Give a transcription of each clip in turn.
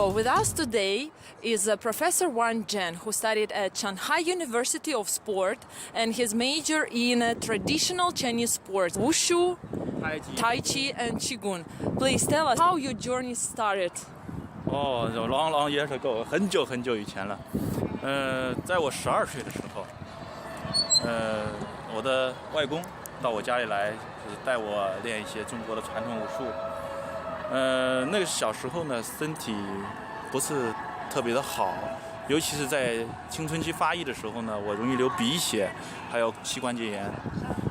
So with us today is Professor Wang, who studied at Shanghai University of Sport, and his major in traditional Chinese sports, wushu, tai chi, and qigong. Please tell us how your journey started. Oh, long years ago， 很久以前了。在我12岁的时候，我的外公到我家里来，就是带我练一些中国的传统武术。那个小时候呢，身体不是特别的好，尤其是在青春期发育的时候呢，我容易流鼻血，还有膝关节炎。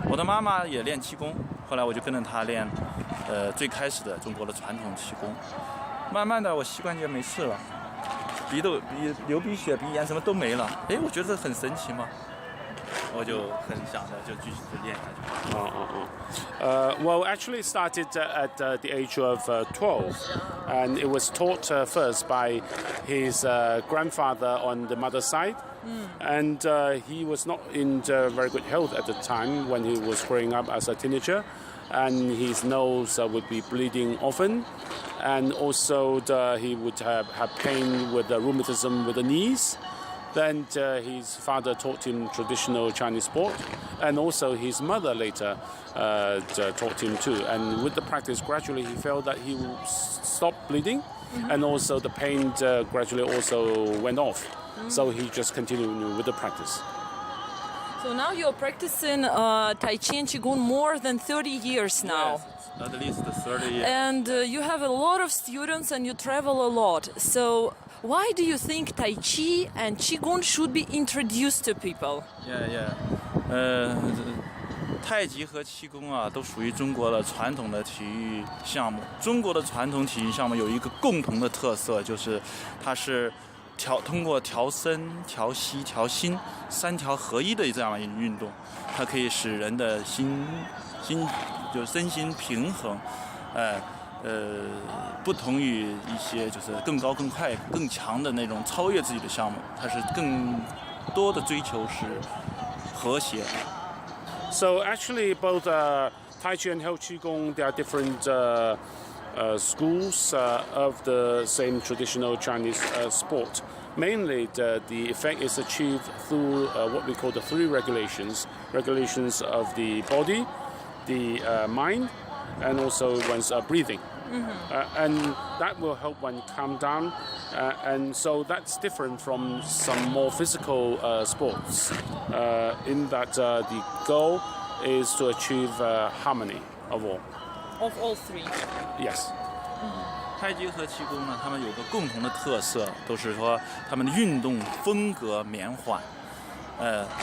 我的妈妈也练气功，后来我就跟着她练，最开始的中国的传统气功。慢慢的，我膝关节没事了，流鼻血、鼻炎什么都没了。哎，我觉得很神奇嘛。我就很想着就继续练下去。Well, actually started at the age of 12, and it was taught first by his grandfather on the mother's side, and he was not in very good health at the time when he was growing up as a teenager, and his nose would be bleeding often, and also he would have pain with the rheumatism with the knees. Then his father taught him traditional Chinese sport, and also his mother later taught him too. And with the practice, gradually he felt that he would stop bleeding, and also the pain gradually also went off. So he just continued with the practice. So now you're practicing Tai Chi and Qigong more than 30 years now. Yes, at least 30 years. And you have a lot of students and you travel a lot. So why do you think Tai Chi and Qigong should be introduced to people? Yeah. 太极和气功啊，都属于中国的传统的体育项目。中国的传统体育项目有一个共同的特色，就是它是通过调身、调息、调心三条合一的这样的一个运动，它可以使人的就身心平衡，不同于一些就是更高、更快、更强的那种超越自己的项目，它是更多的追求是和谐。So actually, both Tai Chi and Qigong, they are different schools of the same traditional Chinese sport. Mainly, the effect is achieved through what we call the three regulations of the body, the mind, and also one's breathing. And that will help one calm down. And so that's different from some more physical sports in that the goal is to achieve harmony of all. Of all three? Yes. 太极和气功呢，他们有个共同的特色，都是说他们的运动风格绵缓，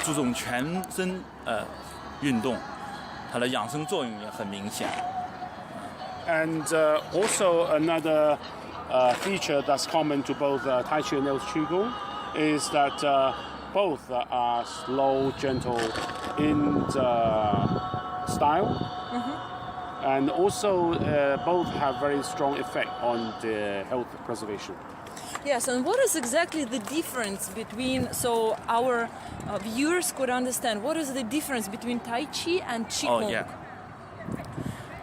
注重全身运动，它的养生作用也很明显。And also another feature that's common to both Tai Chi and Qigong is that both are slow, gentle in style, and also both have very strong effect on the health preservation. Yes, and what is exactly the difference between, so our viewers could understand, what is the difference between Tai Chi and Qigong? Oh, yeah.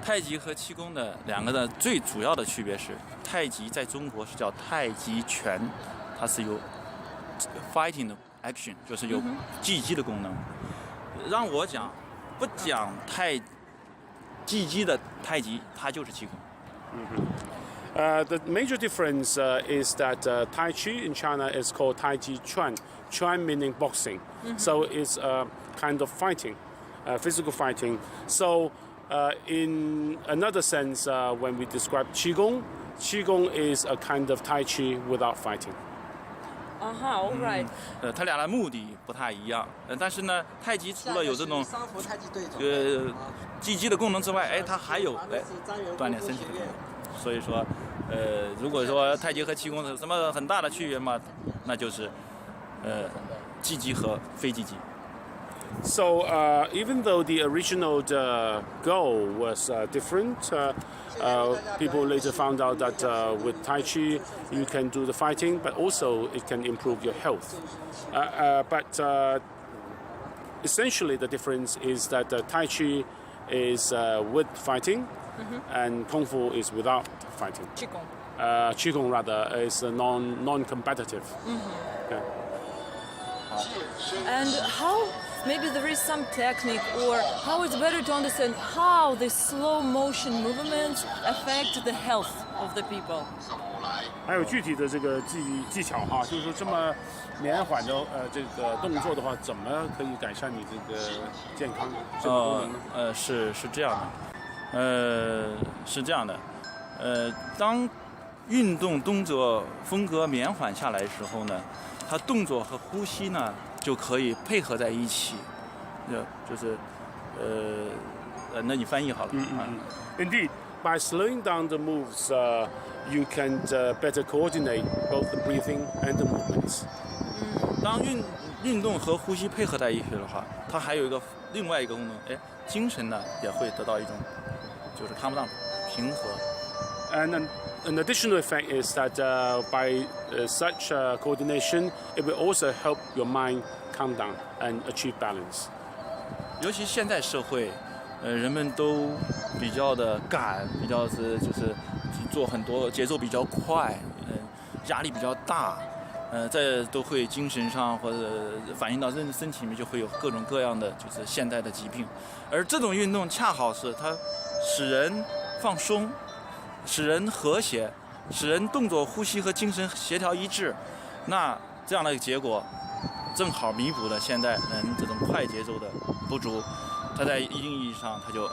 太极和气功的两个的最主要的区别是，太极在中国是叫太极拳，它是有 fighting 的 action， 就是有击击的功能。让我讲，不讲击击的太极，它就是气功。The major difference is that Tai Chi in China is called Tai Chi Chuan. Chuan meaning boxing. So it's a kind of fighting, physical fighting. So in another sense, when we describe Qigong, Qigong is a kind of Tai Chi without fighting. All right. 它俩的目的不太一样，但是呢，太极除了有这种击击的功能之外，它还有锻炼身体的功能。所以说，如果说太极和气功有什么很大的区别嘛，那就是击击和非击击。So even though the original goal was different, people later found out that with Tai Chi you can do the fighting, but also it can improve your health. But essentially the difference is that Tai Chi is with fighting, and Kung Fu is without fighting. Qigong. qigong rather is non-competitive. Yeah. And how, maybe there is some technique, or how it's better to understand how the slow motion movements affect the health of the people. 还有具体的这个技巧哈，就是说这么绵缓的这个动作的话，怎么可以改善你这个健康这个功能呢？是这样的，是这样的，当运动动作风格绵缓下来的时候呢，它动作和呼吸呢就可以配合在一起，就是那你翻译好了。Indeed, by slowing down the moves, you can better coordinate both the breathing and the movements. 当运动和呼吸配合在一起的话，它还有另外一个功能，精神呢也会得到一种就是 calm down 平和。And an additional effect is that by such coordination, it will also help your mind calm down and achieve balance. 尤其现代社会，人们都比较的赶，比较就是做很多节奏比较快，压力比较大，这都会精神上或者反映到身体里面，就会有各种各样的就是现代的疾病。而这种运动恰好是它使人放松，使人和谐，使人动作、呼吸和精神协调一致。那这样的结果，正好弥补了现代人这种快节奏的不足。它在一定意义上，它就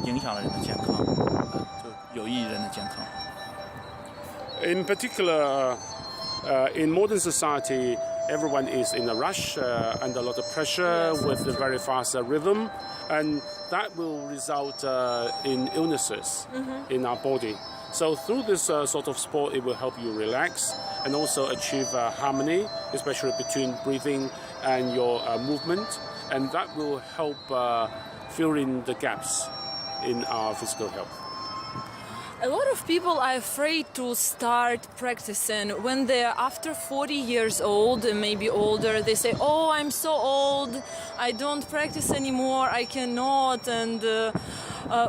影响了人的健康，就有益于人的健康。In particular, in modern society, everyone is in a rush, under a lot of pressure, with a very fast rhythm, and that will result in illnesses in our body. So through this sort of sport, it will help you relax and also achieve harmony, especially between breathing and your movement, and that will help fill in the gaps in our physical health. A lot of people are afraid to start practicing when they're after 40 years old and maybe older. They say, oh, I'm so old, I don't practice anymore, I cannot. And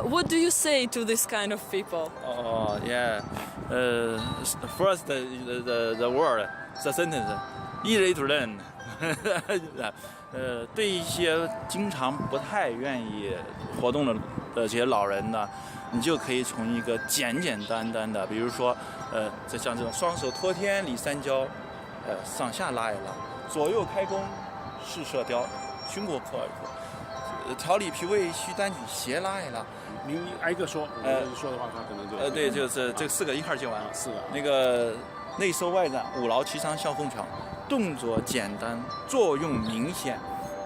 what do you say to this kind of people? Oh, yeah. First, the word, the sentence, easy to learn. 对一些经常不太愿意活动的这些老人呢，你就可以从一个简单的，比如说，像这种双手托天理三交，上下拉一拉，左右开弓试射雕，胸廓扩一扩，调理脾胃虚单举斜拉一拉。您挨个说，说的话他可能就对，就是这4个一块就完了。4个。那个内收外展，五劳齐商笑凤桥，动作简单，作用明显，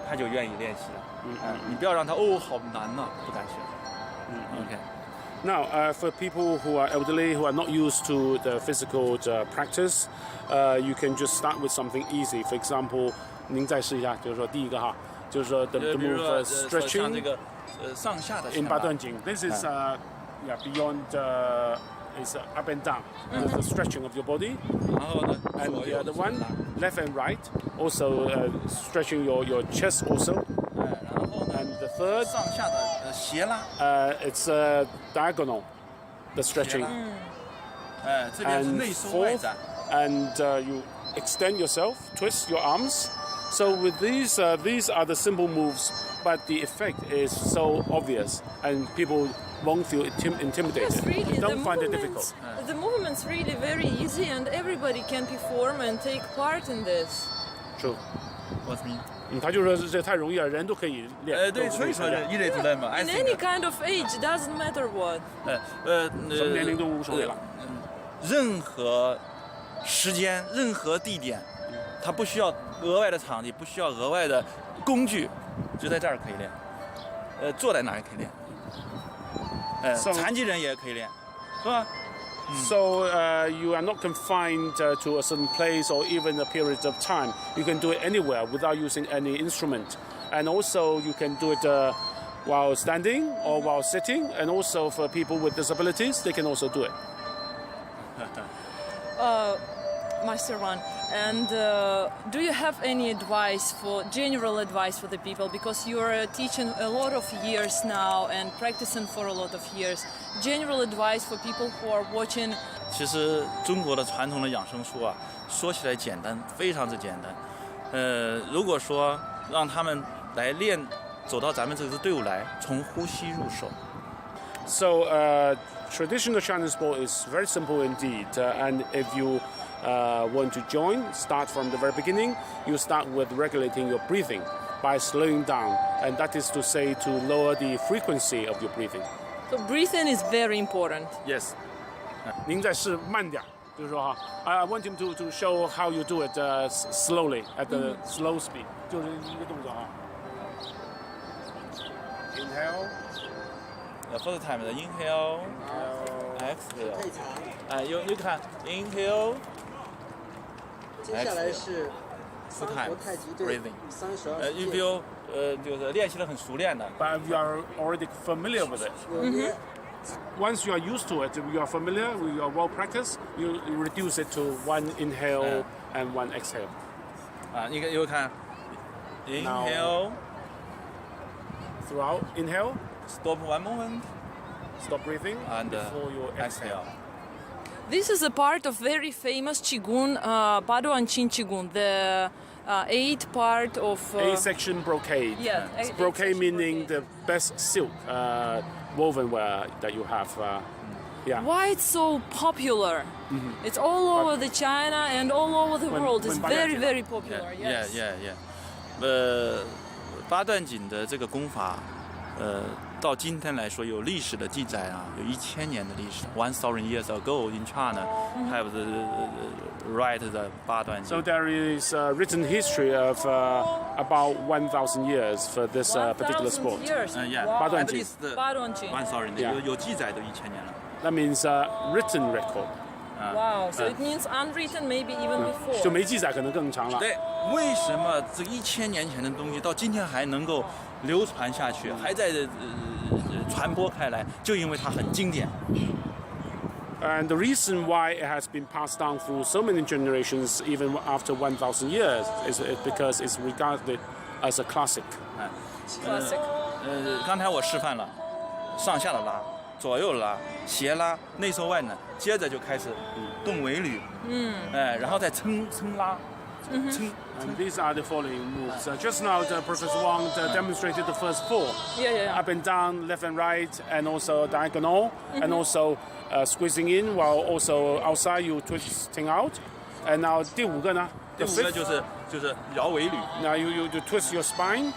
他就愿意练习了。你不要让他好难呐，不敢学。OK。Now, for people who are elderly, who are not used to the physical practice, you can just start with something easy. For example, 您再试一下，就是说第一个哈，就是说 the move stretching 这个上下的 in 八段锦。This is beyond is up and down. The stretching of your body. 然后呢 And the other one, left and right, also stretching your chest also. 然后呢 And the third, 上下的斜拉。it's diagonal, the stretching. 这边是内收外展。And you extend yourself, twist your arms. So with these are the simple moves, but the effect is so obvious, and people won't feel intimidated. Yes, really, Don't find it difficult. The movement's really very easy, and everybody can perform and take part in this. True. What's mean? 他就说这太容易了，人都可以练。对，所以说easy to learn 嘛。In any kind of age, doesn't matter what. 什么年龄都无所谓了。任何时间、任何地点，它不需要额外的场地，不需要额外的工具，就在这儿可以练。坐在哪也可以练。残疾人也可以练，是吧？So you are not confined to a certain place or even a period of time. You can do it anywhere without using any instrument. And also you can do it while standing or while sitting. And also for people with disabilities, they can also do it. Master Wang, and do you have any general advice for the people? Because you're teaching a lot of years now and practicing for a lot of years. General advice for people who are watching 其实中国的传统的养生术啊，说起来简单，非常之简单。如果说让他们来练，走到咱们这支队伍来，从呼吸入手。So traditional Chinese sport is very simple indeed, and if you want to join, start from the very beginning. You start with regulating your breathing by slowing down, and that is to say to lower the frequency of your breathing. So breathing is very important. Yes. 您再试慢点，就是说哈，I want him to show how you do it slowly at the slow speed，就是一个动作哈。Inhale. First time 的 inhale, exhale. you can inhale. 接下来是 Full time 太极对 breathing. 32 if you 就是练习的很熟练的。But if you are already familiar with it. Once you are used to it, you are familiar, you are well practiced, you reduce it to one inhale and one exhale. 你看 inhale. Throughout, inhale. Stop one moment. Stop breathing And before you exhale. This is a part of very famous Qigong, Baduan Qin Qigong, the 8 part of... A-section brocade. Yeah, brocade section meaning brocade. the best silk woven wear that you have. Yeah. Why it's so popular? It's all over the China and all over the world. It's very, very popular. Yes. Yeah. 八段锦的这个功法，到今天来说有历史的记载啊，有1000年的历史。1000 years ago in China, have write the 八段锦。So there is a written history of about 1,000 years for this particular sport. yeah. Wow. 八段锦。八段锦。 1000有记载都1000年了。That means written record. Wow, so it means unwritten, maybe even before. 就没记载可能更长了。对，为什么这1000年前的东西到今天还能够流传下去，还在传播开来，就因为它很经典。And the reason why it has been passed down through so many generations, even after 1,000 years, is because it's regarded as a classic. Classic. 刚才我示范了上下的拉，左右拉，斜拉，内收外揽，接着就开始动尾闾，然后再撑拉，撑。And these are the following moves. Just now, Professor Wang demonstrated the first 4. Yeah. Up and down, left and right, and also diagonal, and also squeezing in while also outside you twisting out. And now 第5个呢？第5个就是摇尾闾。Now you twist your spine,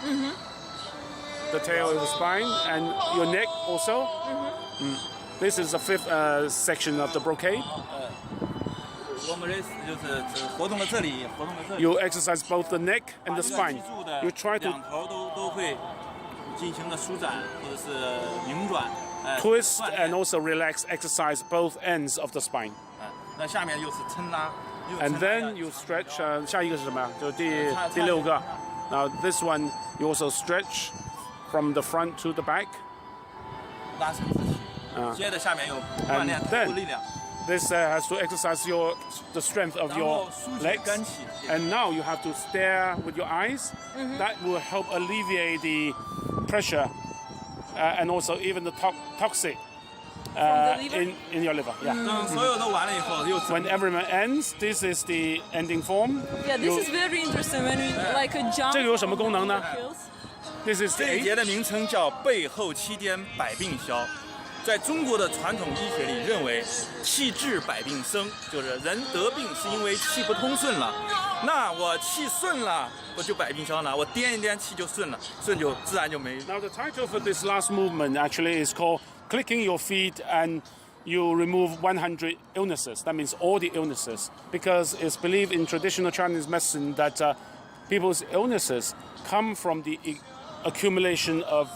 the tail of the spine, and your neck also. This is the 5th section of the brocade. 我们就是活动了这里，活动了这里。 You exercise both the neck and the spine. You try to 两头都会进行了舒展或者是拧转。twist and also relax, exercise both ends of the spine. 那下面又是撑拉。And then you stretch. 下一个是什么呀？就第6个。Now this one you also stretch from the front to the back. 拉伸自己。接着下面又锻炼头部力量。 This has to exercise the strength of your legs. And now you have to stare with your eyes. That will help alleviate the pressure and also even the toxic in your liver. Yeah. 等所有都完了以后，又 When everyone ends, this is the ending form. Yeah, this is very interesting when we like a jump. 这个有什么功能呢？ This is 这一节的名称叫背后7颠百病消。在中国的传统医学里，认为气治百病生，就是人得病是因为气不通顺了。那我气顺了，我就百病消了。我颠一颠气就顺了，顺就自然就没。 Now the title for this last movement actually is called "Clicking Your Feet and You Remove 100 Illnesses." That means all the illnesses, because it's believed in traditional Chinese medicine that people's illnesses come from the accumulation of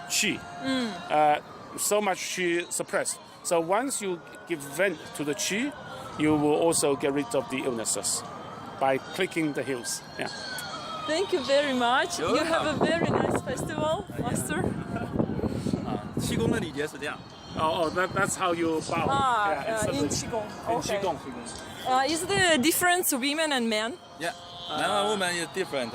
qi. So much qi suppressed. So once you give vent to the qi, you will also get rid of the illnesses by clicking the heels. Yeah. Thank you very much. You have a very nice festival, Master. 气功的礼节是这样。 Oh, that's how you bow. In Qigong. In Okay. Qigong. Is there a difference women and men? Yeah, man and woman is different.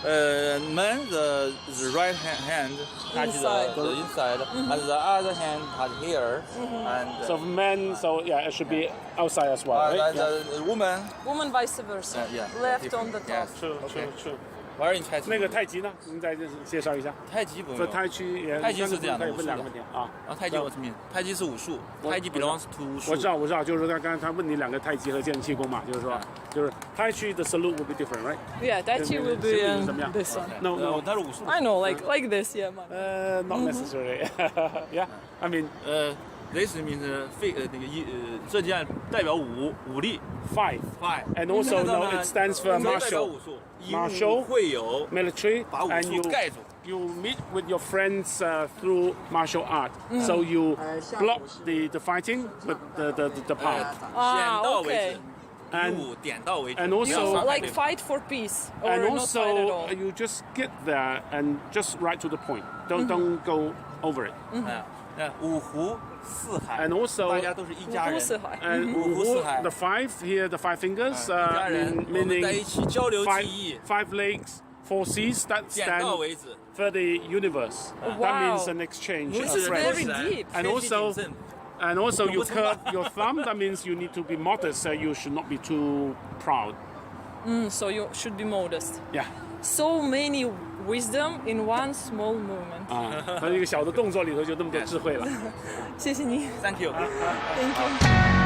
Man, the right hand touch the inside, and the other hand touch here. And So for men, so yeah, it should be outside as well, right? the woman. Woman vice versa. Yeah. Left on the top. Yes. True. 玩你猜那个太极呢？您再介绍一下。太极不用。这太极也太极是这样的，可以问两个问题啊。然后太极我怎么？太极是武术，太极 belongs to 武术。我知道，就是说刚刚他问你两个太极和剑气功嘛，就是太极的 salute will be different, right? Yeah, Tai Chi will be this one. No, 它是武术。I know, like this, yeah. not necessarily. Yeah, I mean, this means 那个这样代表武力 five. And also, no, it stands for martial, 会有 military, 把武 and 术盖住。 you meet with your friends through martial art. So you block the fighting with the part. 点到为止。 And 点到为止。 and also like fight for peace or and not fight at also all. you just get there and just right to the point. Don't go over it. 五湖四海。 And also 大家都是一家人。 And 五湖四海。 the five here, the five fingers, 一家人，我们在一起交流技艺。 five legs, four seas that 点 stand 到为止。 for the universe. That Wow. means an exchange This of is very friends. deep. And also you curve your thumb. That means you need to be modest. You should not be too proud. So you should be modest. Yeah. So many wisdom in one small movement. 它一个小的动作里头就这么多智慧了。谢谢你。 Thank you. Thank you.